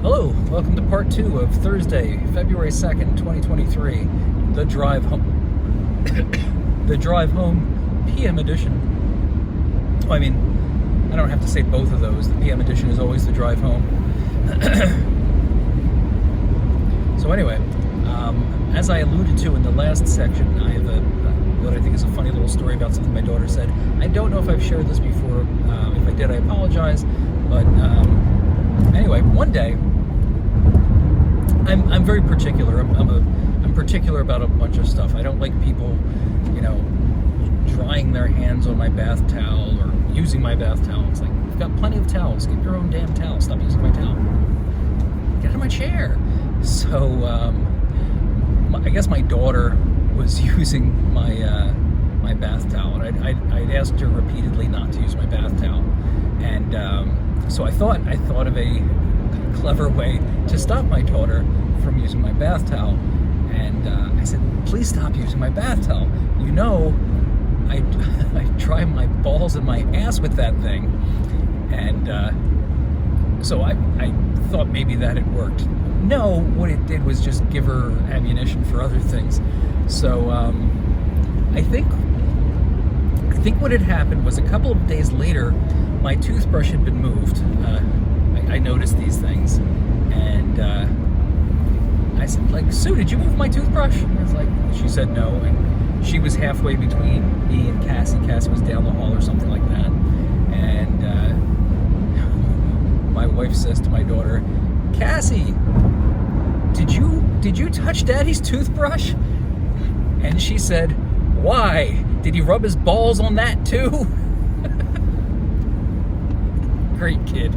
Hello, welcome to part 2 of Thursday, February 2nd, 2023, the Drive Home, the Drive Home PM edition. Well, I mean, I don't have to say both of those. The PM edition is always the Drive Home. So anyway, as I alluded to in the last section, I have what I think is a funny little story about something my daughter said. I don't know if I've shared this before. If I did, I apologize. But anyway, one day, I'm very particular. I'm particular about a bunch of stuff. I don't like people, drying their hands on my bath towel or using my bath towel. It's like, you've got plenty of towels. Get your own damn towel. Stop using my towel. Get out of my chair. So I guess my daughter was using my bath towel, and I'd asked her repeatedly not to use my bath towel, and so I thought of a clever way to stop my daughter from using my bath towel, and I said, please stop using my bath towel. I dry my balls and my ass with that thing, and so I thought maybe that had worked. No, what it did was just give her ammunition for other things. So I think what had happened was a couple of days later, my toothbrush had been moved. I noticed these things, and I said, like, Sue, did you move my toothbrush? And she said no, and she was halfway between me and Cassie. Cassie was down the hall or something like that, and my wife says to my daughter, Cassie, did you touch Daddy's toothbrush? And she said, why? Did he rub his balls on that too? Great kid.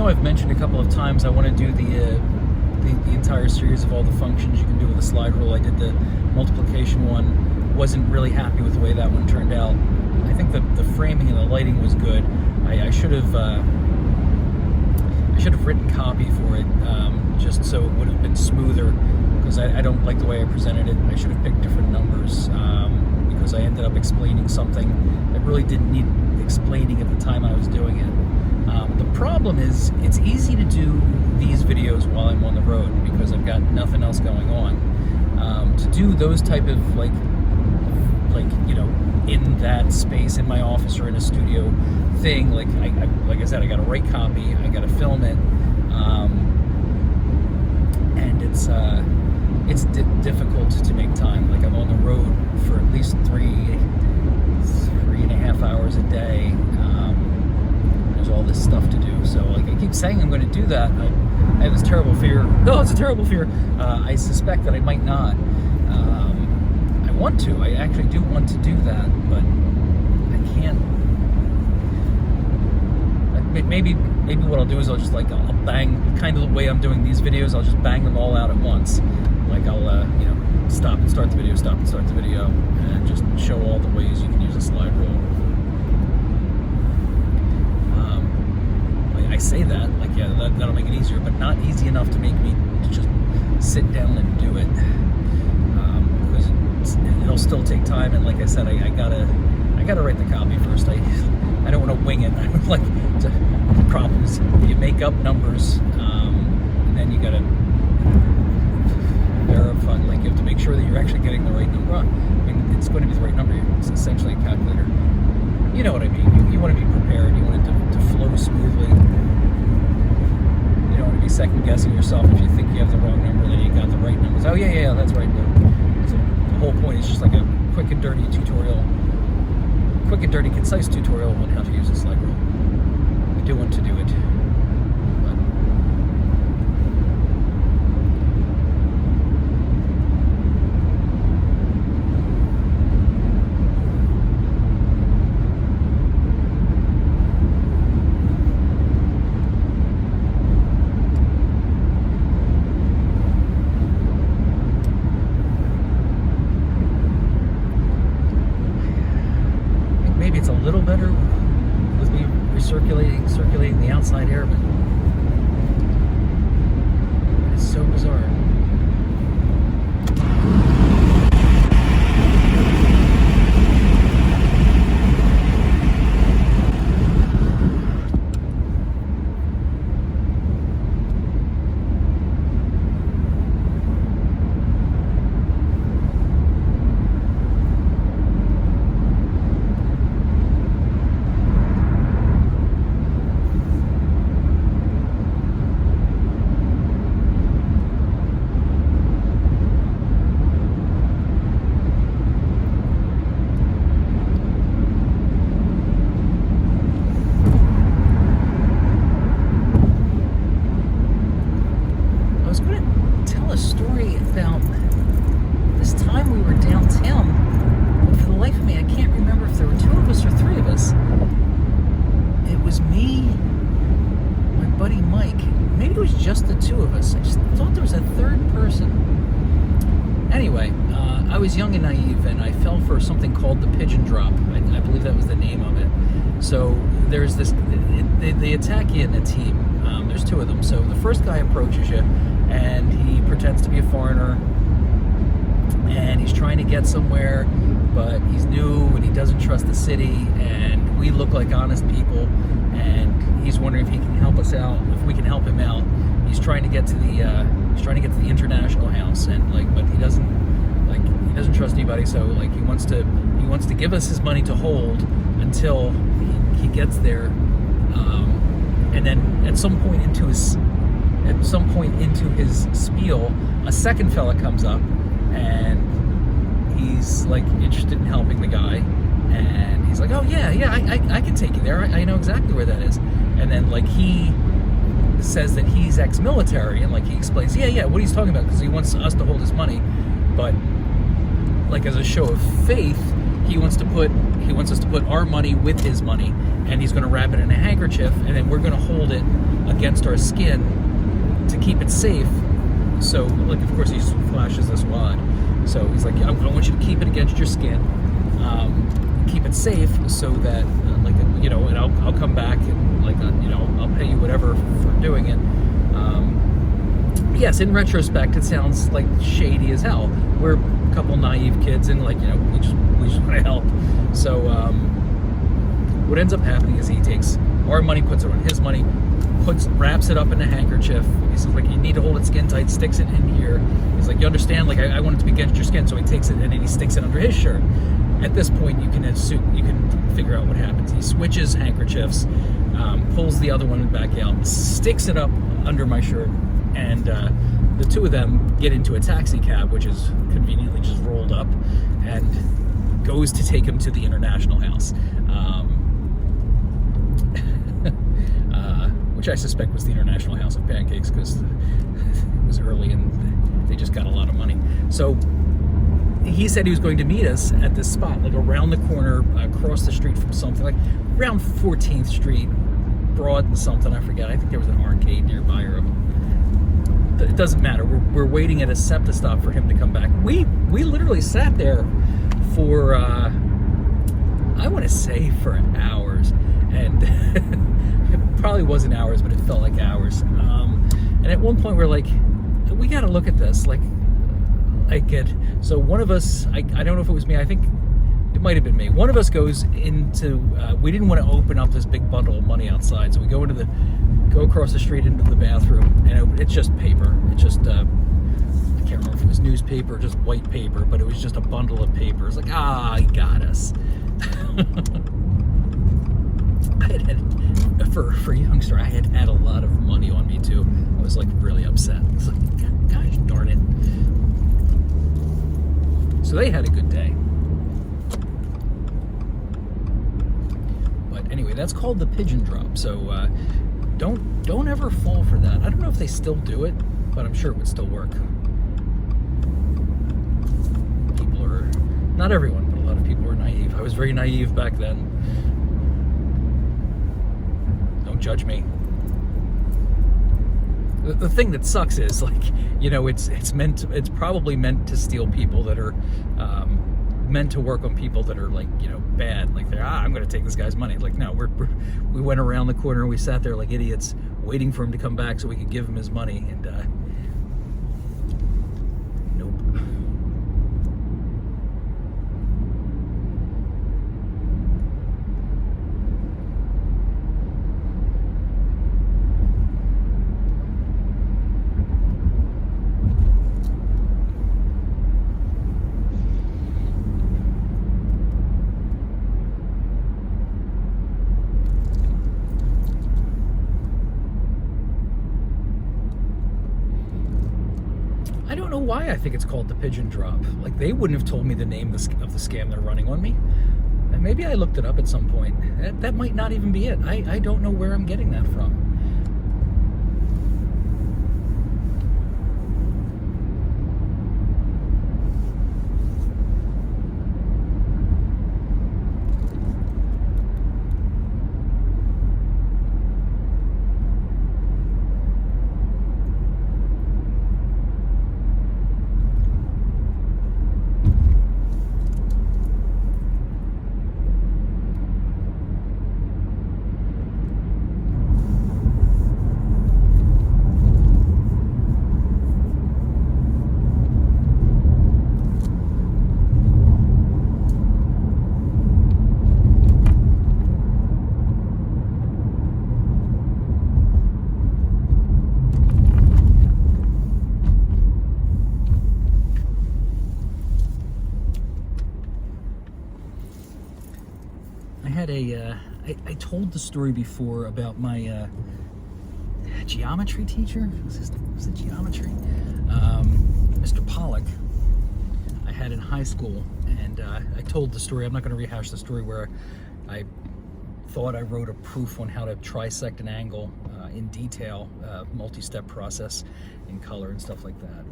I've mentioned a couple of times I want to do the entire series of all the functions you can do with a slide rule. I did the multiplication one. Wasn't really happy with the way that one turned out. I think the framing and the lighting was good. I should have written copy for it, just so it would have been smoother, because I don't like the way I presented it. I should have picked different numbers, because I ended up explaining something that really didn't need explaining at the time I was doing it. The problem is, it's easy to do these videos while I'm on the road because I've got nothing else going on. To do those type of in that space in my office or in a studio thing, like I said, I got to write copy, I got to film it, and it's difficult to make time. Like, I'm on the road for at least three and a half hours a day. There's all this stuff to do, so I keep saying I'm going to do that. I have this terrible fear. No, it's a terrible fear. I suspect that I might not. I want to. I actually do want to do that, but I can't. Maybe what I'll do is I'll bang, kind of the way I'm doing these videos. I'll just bang them all out at once. Like, I'll stop and start the video, stop and start the video, and just show all the ways you can use a slide rule. I say that, that'll make it easier, but not easy enough to make me just sit down and do it, because it'll still take time, and like I said, I gotta write the copy first. I don't want to wing it. I would like to problems. You make up numbers, and then you gotta verify, like you have to make sure that you're actually getting the right number. I mean, it's going to be the right number. It's essentially a calculator. You know what I mean? You want to be prepared. You want it to flow smoothly. You don't want to be second guessing yourself if you think you have the wrong number, then you got the right numbers. Oh yeah, that's right. So the whole point is just like a quick and dirty tutorial, quick and dirty, concise tutorial on how to use a slide rule. I do want to do it. Maybe it's a little better with me circulating the outside air, but it's so bizarre. Just the two of us. I just thought there was a third person. Anyway, I was young and naive, and I fell for something called the pigeon drop. I believe that was the name of it. So there's this, they attack you in a team. There's two of them. So the first guy approaches you, and he pretends to be a foreigner, and he's trying to get somewhere, but he's new, and he doesn't trust the city, and we look like honest people, and he's wondering if he can help us out, if we can help him out. He's trying to get to the international house, and but he doesn't trust anybody. So he wants to give us his money to hold until he gets there, and then at some point into his spiel, a second fella comes up, and he's interested in helping the guy, and he's like, oh yeah, I can take you there. I know exactly where that is. And then he says that he's ex-military, and he explains, yeah, what he's talking about, because he wants us to hold his money, but as a show of faith, he wants us to put our money with his money, and he's going to wrap it in a handkerchief, and then we're going to hold it against our skin to keep it safe. So of course he flashes this wad, so he's like, I want you to keep it against your skin, keep it safe, so that and I'll come back, and I'll pay you whatever for doing it. Yes, in retrospect, it sounds shady as hell. We're a couple naive kids, and we just want to help. So what ends up happening is he takes our money, puts it on his money, wraps it up in a handkerchief. He says you need to hold it skin tight, sticks it in here. He's like, you understand? I want it to be against your skin. So he takes it and then he sticks it under his shirt. At this point, you can figure out what happens. He switches handkerchiefs, pulls the other one back out, sticks it up under my shirt, and the two of them get into a taxi cab, which is conveniently just rolled up, and goes to take him to the international house, which I suspect was the International House of Pancakes, because it was early and they just got a lot of money. So he said he was going to meet us at this spot, around the corner, across the street from something, around 14th Street, Broad and something, I forget. I think there was an arcade nearby, or it doesn't matter. We're waiting at a SEPTA stop for him to come back. We literally sat there for, I want to say for hours, and it probably wasn't hours, but it felt like hours. And at one point we're like, we got to look at this. So one of us, I don't know if it was me, I think it might have been me. One of us goes into, we didn't want to open up this big bundle of money outside, so we go across the street into the bathroom, and it's just paper. It's just, I can't remember if it was newspaper or just white paper, but it was just a bundle of paper. It's like, he got us. For a youngster, I had a lot of money on me too. I was like really upset. I was like, gosh darn it. So they had a good day. But anyway, that's called the pigeon drop. So don't ever fall for that. I don't know if they still do it, but I'm sure it would still work. People are, not everyone, but a lot of people are naive. I was very naive back then. Don't judge me. The thing that sucks is, like, you know, it's probably meant to steal people that are meant to work on people that are, like, you know, bad. Like, they're, I'm going to take this guy's money. Like, no, we went around the corner and we sat there like idiots waiting for him to come back so we could give him his money. And nope. I don't know why I think it's called the pigeon drop. Like, they wouldn't have told me the name of the scam they're running on me. And maybe I looked it up at some point. That might not even be it. I don't know where I'm getting that from. I told the story before about my geometry teacher. Was it geometry? Mr. Pollock. I had in high school, and I told the story. I'm not going to rehash the story where I thought I wrote a proof on how to trisect an angle in detail, multi-step process in color and stuff like that.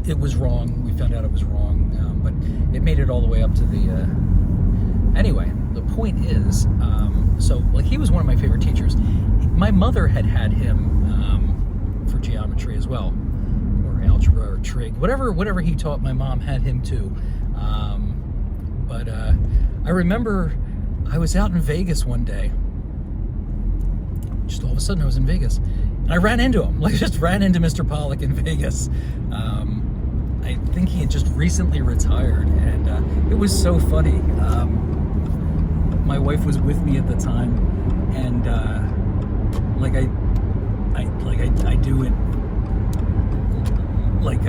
It was wrong. We found out it was wrong, but it made it all the way up to the... Anyway, the point is, so, like, he was one of my favorite teachers. My mother had him for geometry as well, or algebra or trig, whatever he taught. My mom had him too. But I remember I was out in Vegas one day. Just all of a sudden I was in Vegas, and I ran into him. Like, just ran into Mr. Pollock in Vegas. I think he had just recently retired, and it was so funny. My wife was with me at the time, and I do it like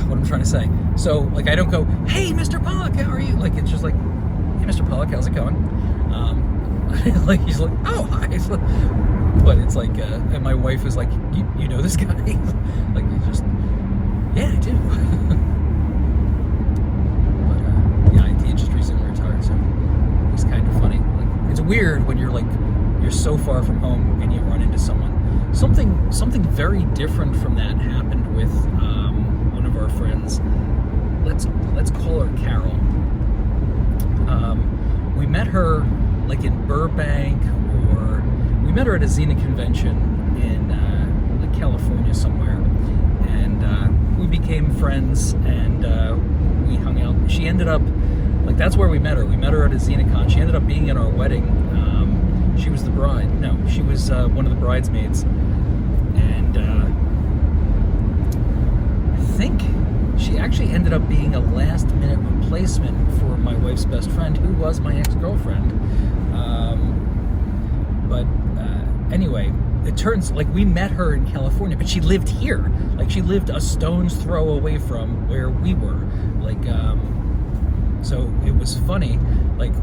what I'm trying to say. So, like, I don't go, "Hey, Mr. Pollock, how are you?" Like, it's just like, "Hey, Mr. Pollock, how's it going?" Like, he's like, "Oh, hi." But it's like, and my wife is like, "You know this guy?" Like, you just, yeah, I do. He just recently retired, so it's kind of funny. Like, it's weird when you're so far from home and you run into someone. Something very different from that happened with one of our friends. Let's call her Carol. We met her like in Burbank, or we met her at a Xena convention in like California somewhere, and we became friends, and we hung out. She ended up, like, that's where we met her. We met her at a XenaCon. She ended up being in our wedding. She was the bride. No, she was one of the bridesmaids. And I think she actually ended up being a last-minute replacement for my wife's best friend, who was my ex-girlfriend. But anyway, it turns like we met her in California, but she lived here. Like she lived a stone's throw away from where we were. Like, so it was funny. Like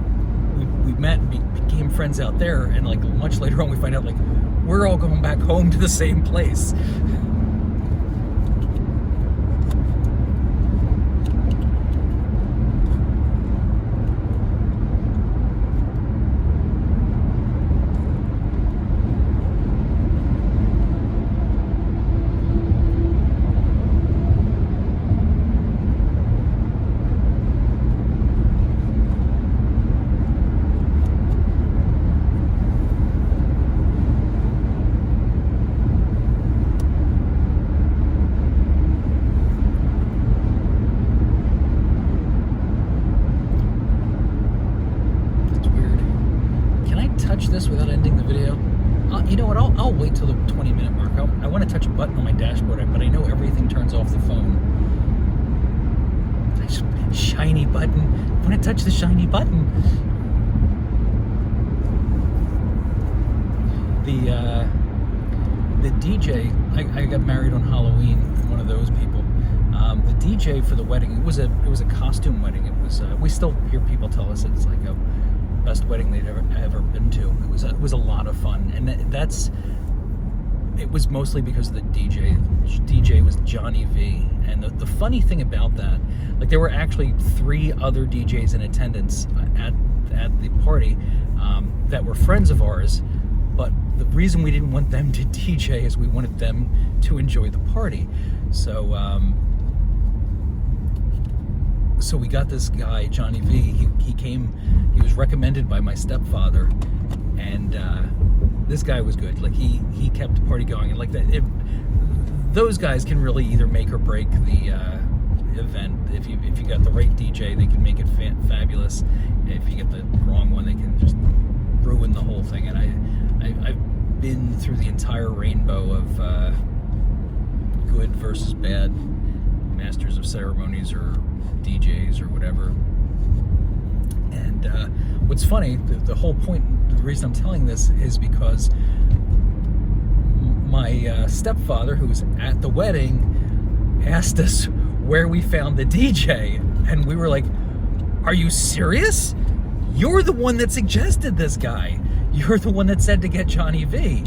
we met and became friends out there, and like much later on we find out like we're all going back home to the same place. This without ending the video. You know what? I'll wait till the 20-minute mark. I want to touch a button on my dashboard, but I know everything turns off the phone. Shiny button. I want to touch the shiny button. The DJ. I got married on Halloween. One of those people. The DJ for the wedding. It was a costume wedding. It was. We still hear people tell us it's like a best wedding they'd ever been to. It was a lot of fun, and it was mostly because of the DJ. The DJ was Johnny V, and the funny thing about that, like there were actually 3 other DJs in attendance at the party that were friends of ours, but the reason we didn't want them to DJ is we wanted them to enjoy the party. So we got this guy, Johnny V. He came, he was recommended by my stepfather, and this guy was good. Like he kept the party going, and like that. Those guys can really either make or break the event. If you got the right DJ, they can make it fabulous. If you get the wrong one, they can just ruin the whole thing. And I've been through the entire rainbow of good versus bad masters of ceremonies or DJs or whatever. And what's funny, the whole point, the reason I'm telling this is because my stepfather, who was at the wedding, asked us where we found the DJ, and we were like, are you serious? You're the one that suggested this guy. You're the one that said to get Johnny V.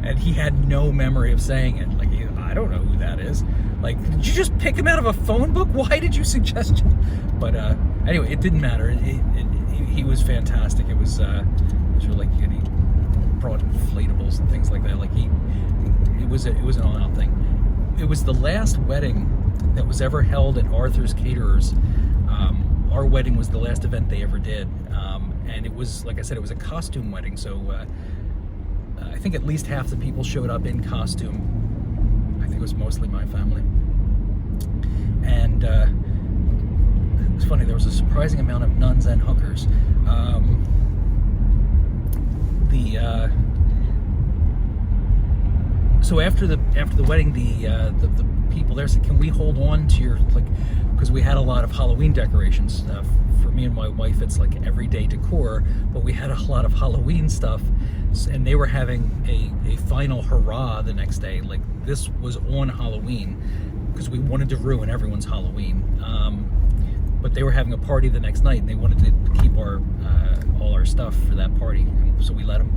And he had no memory of saying it. Like, I don't know who that is. Like, did you just pick him out of a phone book? Why did you suggest him? But anyway, it didn't matter. He was fantastic. It was really like, he brought inflatables and things like that. Like it was an all-out thing. It was the last wedding that was ever held at Arthur's Caterers. Our wedding was the last event they ever did, and it was, like I said, it was a costume wedding. So I think at least half the people showed up in costume. I think it was mostly my family. And it was funny, there was a surprising amount of nuns and hookers. So after the wedding, the people there said, "Can we hold on to your, like," because we had a lot of Halloween decorations. For me and my wife, it's like everyday decor, but we had a lot of Halloween stuff, and they were having a final hurrah the next day. Like, this was on Halloween, because we wanted to ruin everyone's Halloween. But they were having a party the next night, and they wanted to keep our all our stuff for that party. So we let them.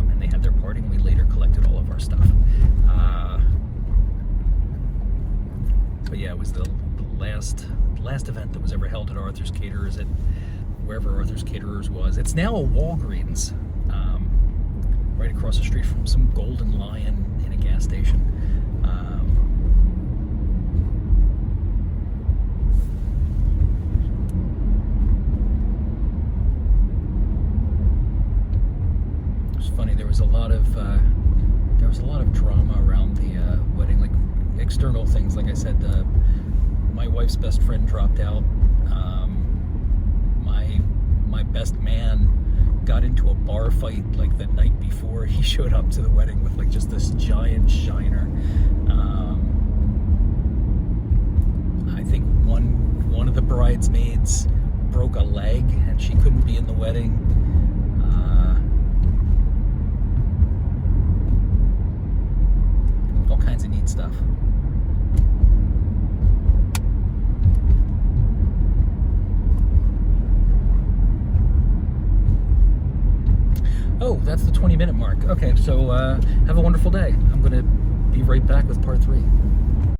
And they had their party, and we later collected all of our stuff. But yeah, it was the last event that was ever held at Arthur's Caterers, at wherever Arthur's Caterers was. It's now a Walgreens, right across the street from some Golden Lion in a gas station. Funny, there was a lot of drama around the wedding, like external things. Like I said, my wife's best friend dropped out. My best man got into a bar fight like the night before he showed up to the wedding with like just this giant shiner. think one of the bridesmaids broke a leg and she couldn't be in the wedding. All kinds of neat stuff. Oh, that's the 20-minute mark. Okay, so have a wonderful day. I'm going to be right back with part 3.